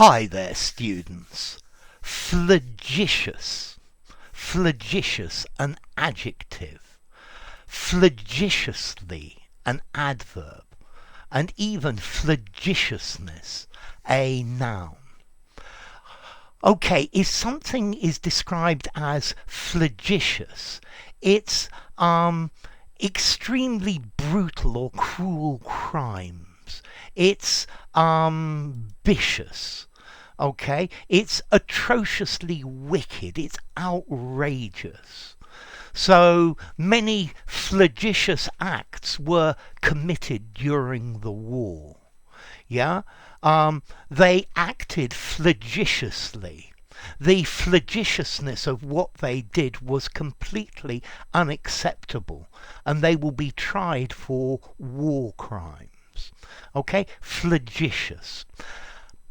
Hi there, students. Flagitious. Flagitious, an adjective. Flagitiously, an adverb. And even flagitiousness, a noun. Okay, if something is described as flagitious, it's extremely brutal or cruel crimes. It's vicious. Okay, it's atrociously wicked. It's outrageous. So many flagitious acts were committed during the war. Yeah, they acted flagitiously. The flagitiousness of what they did was completely unacceptable, and they will be tried for war crimes. Okay, flagitious.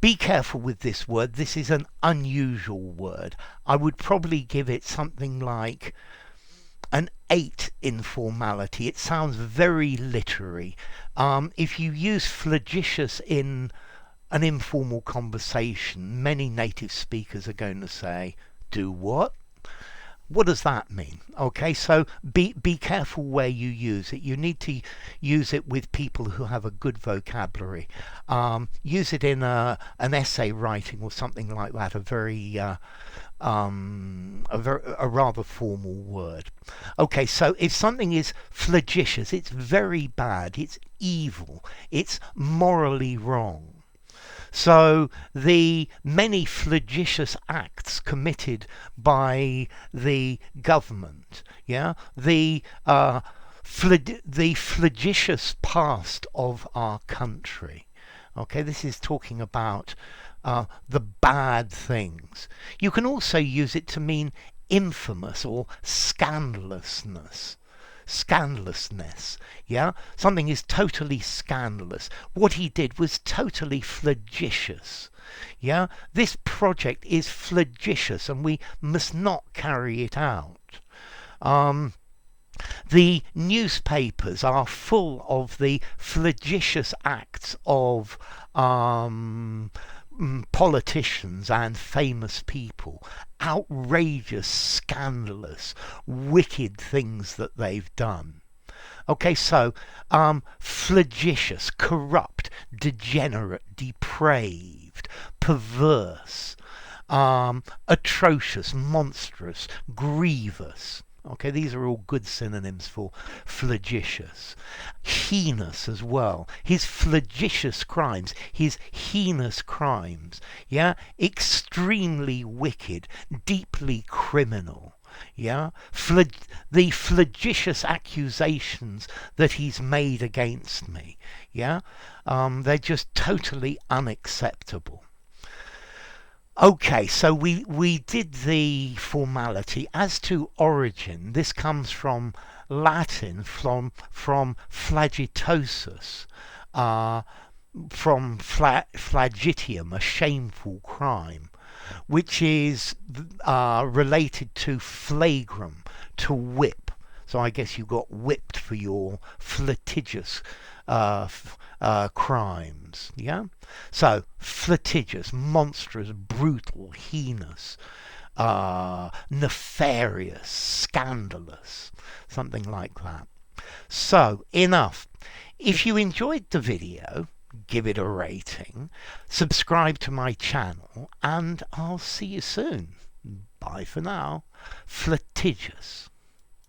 Be careful with this word. This is an unusual word. I would probably give it something like an 8 in formality. It sounds very literary. If you use flagitious in an informal conversation, many native speakers are going to say, do what? What does that mean? Okay, so be careful where you use it. You need to use it with people who have a good vocabulary. Use it in an essay writing or something like that, a rather formal word. Okay, so if something is flagitious, it's very bad, it's evil, it's morally wrong. So the many flagitious acts committed by the government, the flagitious past of our country. Okay, this is talking about the bad things. You can also use it to mean infamous or scandalousness. Scandalousness, something is totally scandalous. What he did was totally flagitious. This project is flagitious and we must not carry it out. The newspapers are full of the flagitious acts of politicians and famous people, outrageous, scandalous, wicked things that they've done. Okay, so flagitious, corrupt, degenerate, depraved, perverse, atrocious, monstrous, grievous. Okay, these are all good synonyms for flagitious. Heinous as well. His flagitious crimes, his heinous crimes. Extremely wicked, deeply criminal. The flagitious accusations that he's made against me. They're just totally unacceptable. Okay, so we did the formality. As to origin, this comes from Latin, from flagitiousness, from flagitium, a shameful crime, which is related to flagrum, to whip. So I guess you got whipped for your flagitious crimes. So flagitious, monstrous, brutal, heinous, nefarious, scandalous, something like that. So enough. If you enjoyed the video, give it a rating, subscribe to my channel, and I'll see you soon. Bye for now. Flagitious.